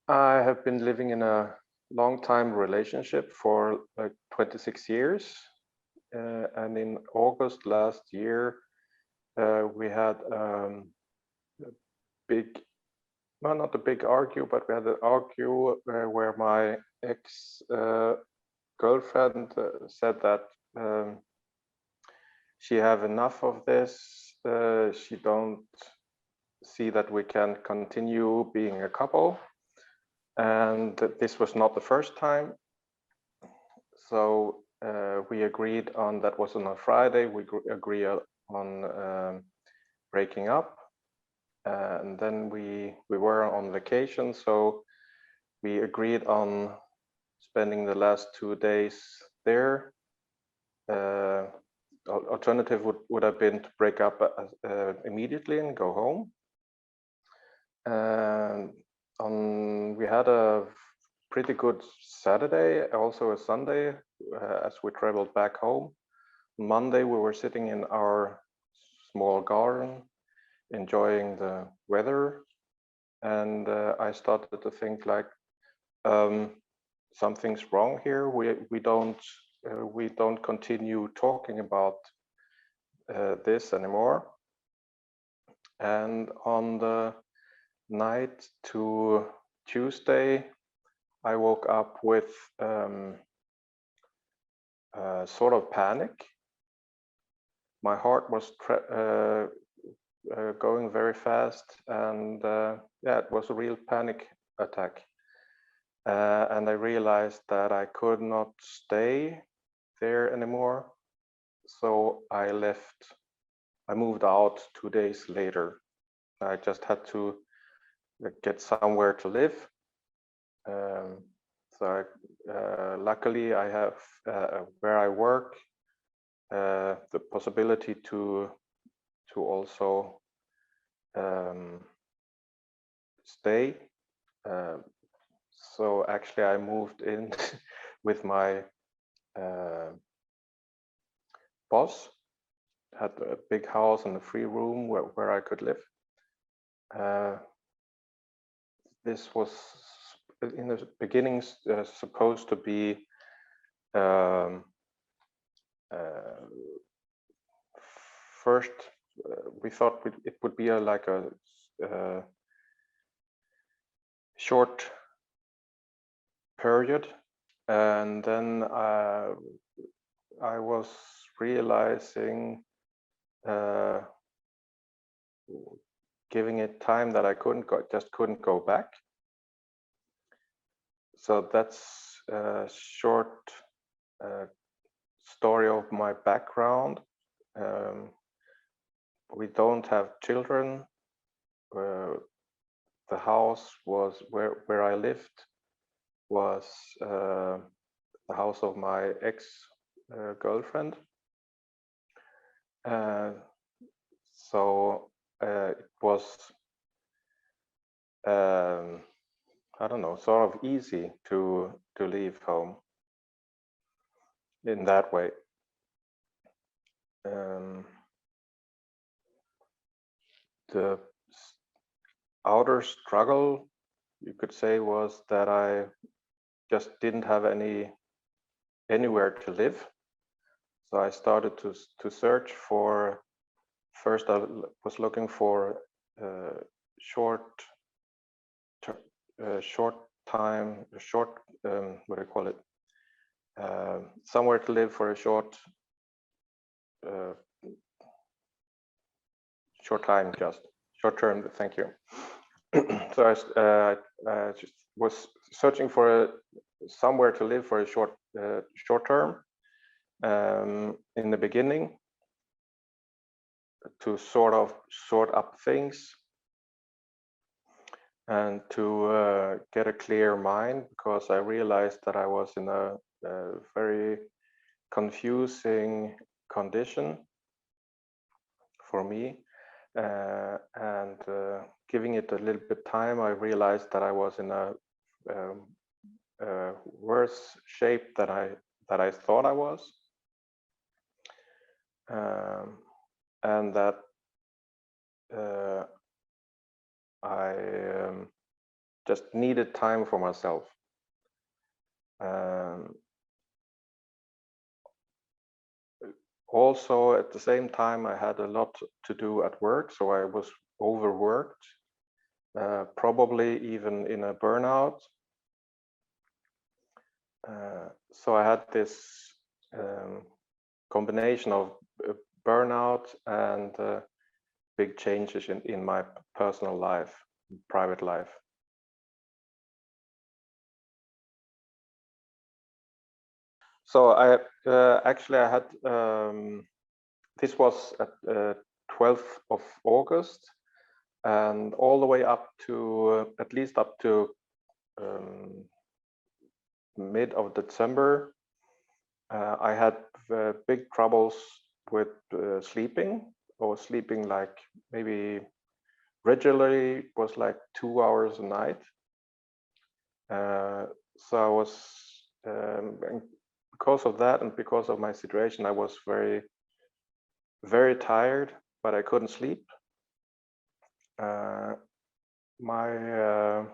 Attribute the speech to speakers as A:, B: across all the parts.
A: I have been living in a long-time relationship for like 26 years. And in August last year, we had a big, well, not a big argue, but we had an argue where my ex girlfriend said that she have enough of this. She don't see that we can continue being a couple. And this was not the first time. So we agreed on, that was on a Friday, we agree on breaking up. And then we were on vacation, so we agreed on spending the last 2 days there. Alternative would have been to break up immediately and go home. And we had a pretty good Saturday, also a Sunday, as we traveled back home. Monday, we were sitting in our small garden, enjoying the weather. And I started to think like, something's wrong here. We don't continue talking about this anymore. And on the night to Tuesday, I woke up with sort of panic. My heart was going very fast, and yeah, it was a real panic attack. And I realized that I could not stay there anymore. So I left. I moved out 2 days later. I just had to get somewhere to live. Luckily, I have where I work the possibility to also stay. So actually, I moved in with my boss. Had a big house and a free room where I could live. This was in the beginning supposed to be first. We thought it would be like a short period, and then I was realizing, giving it time, that I just couldn't go back. So that's a short story of my background. We don't have children. The house was where I lived was the house of my ex-girlfriend. So it was, I don't know, sort of easy to leave home in that way. The outer struggle, you could say, was that I just didn't have anywhere to live. So I started to search for. First, I was looking for short what do you call it? Somewhere to live for a short time, just short term. Thank you. So I just was searching for somewhere to live for a short term in the beginning, to sort of sort up things and to get a clear mind, because I realized that I was in a very confusing condition for me, and giving it a little bit time, I realized that I was in a worse shape than I thought I was, and that I just needed time for myself. Also, at the same time, I had a lot to do at work, so I was overworked, probably even in a burnout. So I had this combination of burnout and big changes in my personal life, private life. So I actually I had this was at 12th of August, and all the way up to at least up to mid of December, I had big troubles with sleeping, or sleeping like maybe regularly was like 2 hours a night. So I was, and because of that and because of my situation, I was very, very tired, but I couldn't sleep. My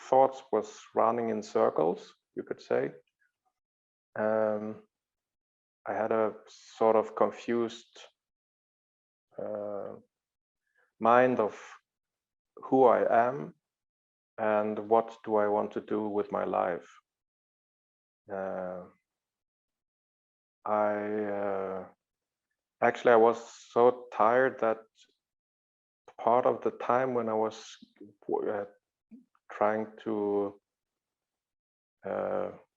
A: thoughts was running in circles, you could say. I had a sort of confused mind of who I am and what do I want to do with my life. Actually, I was so tired that part of the time when I was trying to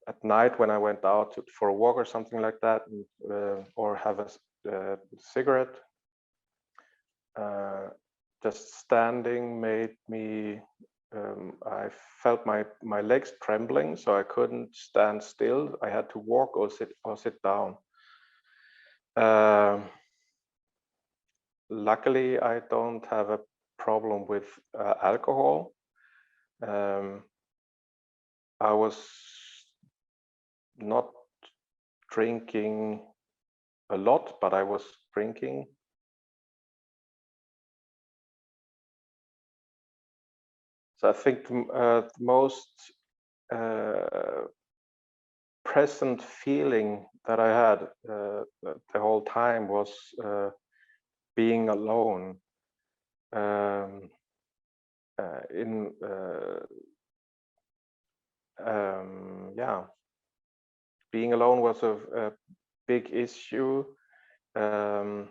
A: at night when I went out for a walk or something like that, or have a cigarette, just standing made me, I felt my legs trembling, so I couldn't stand still. I had to walk or sit down. Luckily, I don't have a problem with alcohol. I was not drinking a lot, but I was drinking. So I think the most present feeling that I had the whole time was being alone. Yeah, being alone was a big issue. I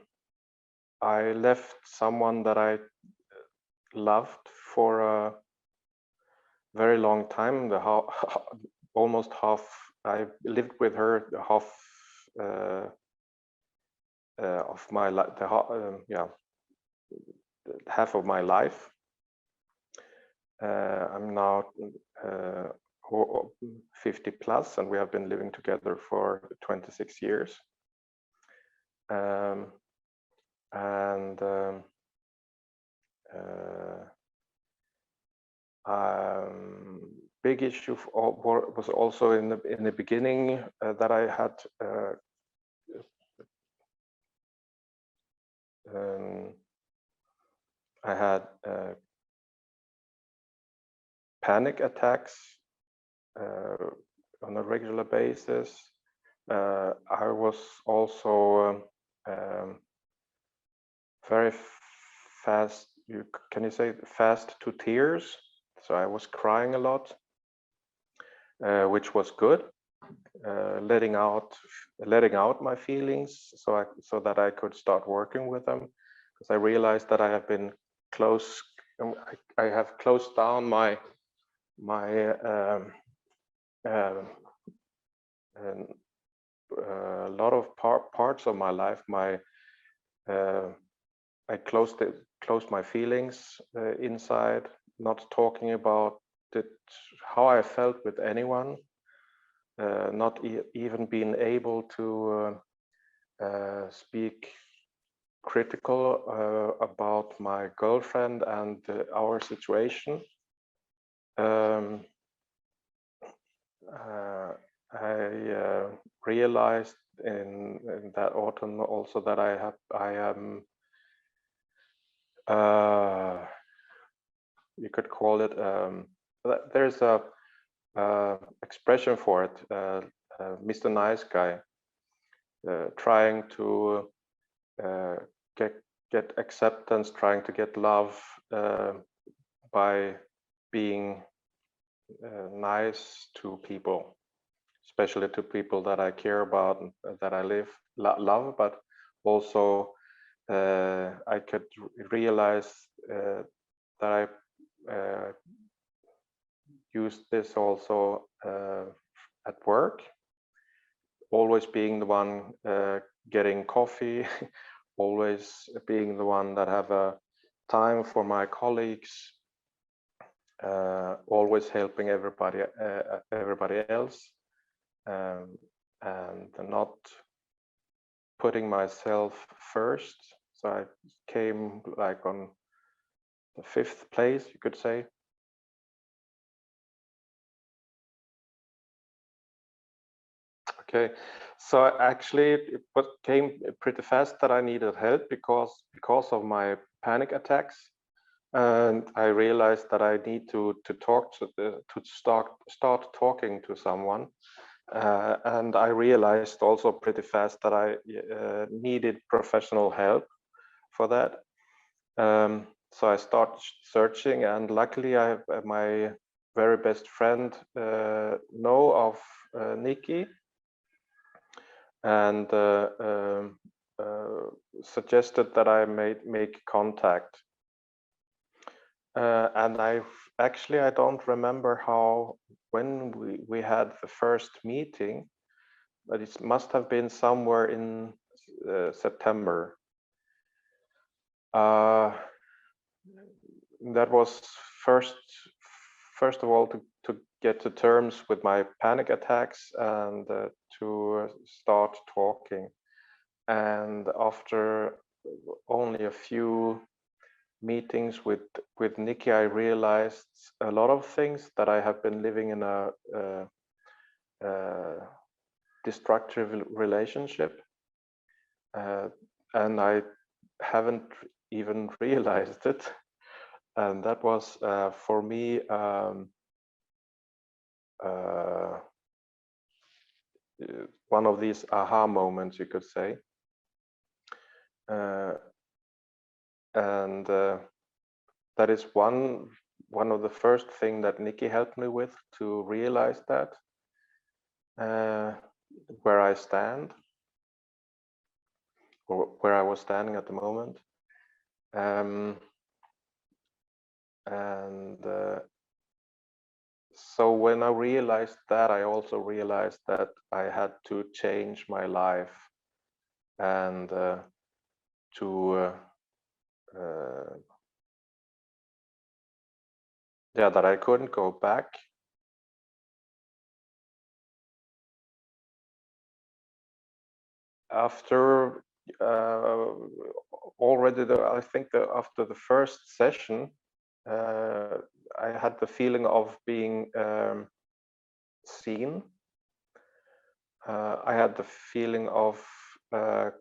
A: left someone that I loved for a very long time. Almost half. I lived with her half of my life. Half of my life. I'm now 50 plus, and we have been living together for 26 years. Big issue was also in the beginning that I had panic attacks on a regular basis. I was also very fast. Can you say fast to tears? So I was crying a lot, which was good. Letting out my feelings, so that I could start working with them, because I realized that I have been I have closed down my a lot of parts of my life. I closed my feelings inside, not talking about how I felt with anyone, not even being able to speak critical about my girlfriend and our situation. I realized in that autumn also that I am you could call it, there's a expression for it, Mr. Nice Guy, trying to get acceptance, trying to get love by being nice to people, especially to people that I care about and that I love, but also I could realize that I used this also at work, always being the one getting coffee, always being the one that have a time for my colleagues, always helping everybody else, and not putting myself first. So I came like on the 5th place, you could say. Okay, so actually it came pretty fast that I needed help because of my panic attacks, and I realized that I need to start talking to someone, and I realized also pretty fast that I needed professional help for that. So I started searching, and luckily I have my very best friend know of Nikki, and suggested that I make contact. And I don't remember when we had the first meeting, but it must have been somewhere in September. That was first of all to get to terms with my panic attacks and to start talking. And after only a few meetings with Nikki, I realized a lot of things, that I have been living in a destructive relationship, and I haven't even realized it. And that was for me one of these aha moments, you could say. And that is one of the first thing that Nikki helped me with, to realize that where I stand, or where I was standing at the moment. And so when I realized that, I also realized that I had to change my life, and that I couldn't go back. After already, I think after the first session, I had the feeling of being seen. I had the feeling of I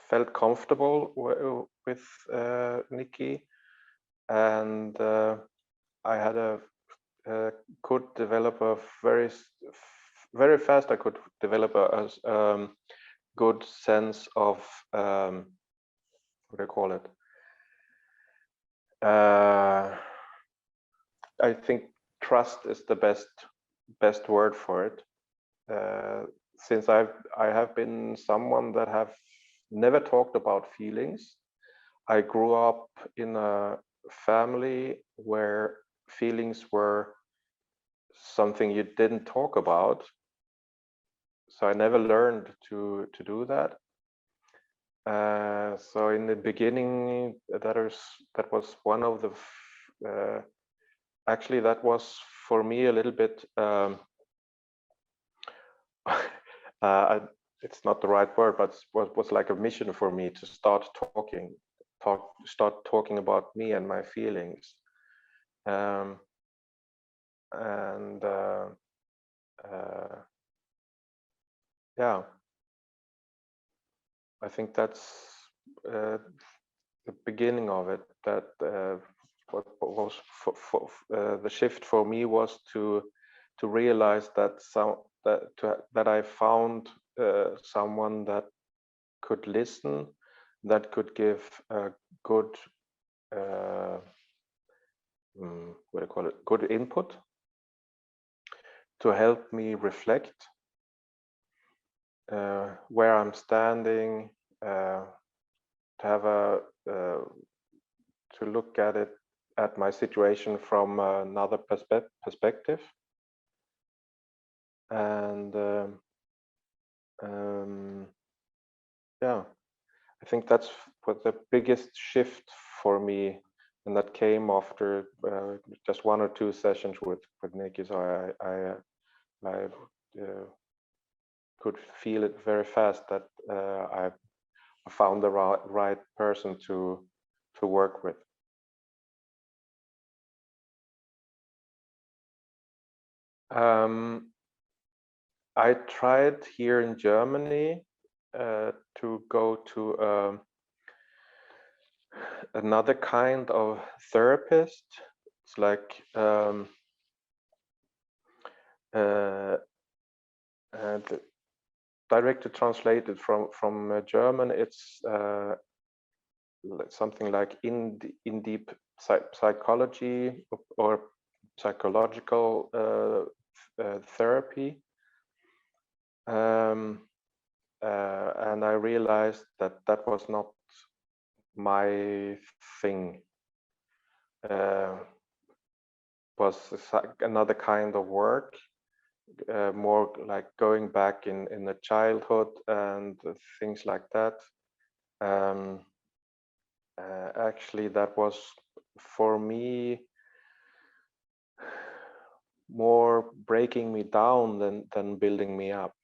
A: felt comfortable with Nikki, and I had could develop a very fast. I could develop a good sense of what do you call it? I think trust is the best word for it. Since I have been someone that have never talked about feelings. I grew up in a family where feelings were something you didn't talk about. So I never learned to do that. So in the beginning, that was one of the actually that was for me a little bit it's not the right word, but was like a mission for me to start talking about me and my feelings. And yeah, I think that's the beginning of it, that what was the shift for me was to realize that that I found someone that could listen, that could give a good what do you call it, good input, to help me reflect where I'm standing, to have to look at my situation from another perspective, and yeah, I think that's what the biggest shift for me, and that came after just 1 or 2 sessions with Nikki. So I could feel it very fast that I found the right person to work with. I tried here in Germany to go to another kind of therapist. It's like and directly translated from German, it's something like in deep psychology or psychological therapy, and I realized that that was not my thing. Was another kind of work, more like going back in the childhood and things like that. Actually, that was for me more breaking me down than building me up.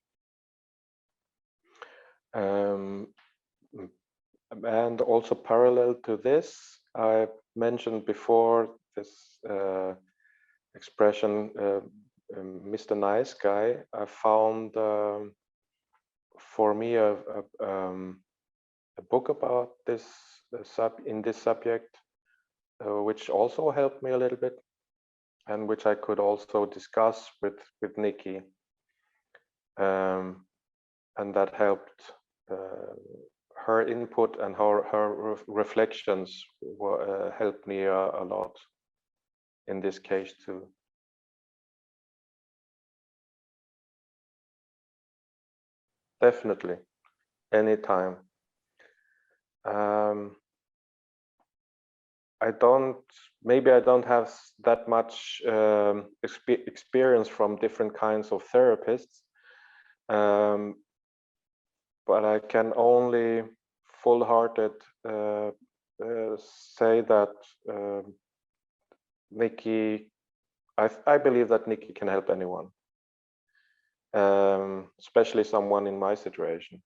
A: And also parallel to this, I mentioned before this expression, Mr. Nice Guy. I found for me a book about this in this subject, which also helped me a little bit, and which I could also discuss with Nikki, and that helped. Her input and her reflections helped me a lot in this case too. Definitely, anytime. Maybe I don't have that much experience from different kinds of therapists, but I can only full-hearted say that Nikki, I believe that Nikki can help anyone, especially someone in my situation.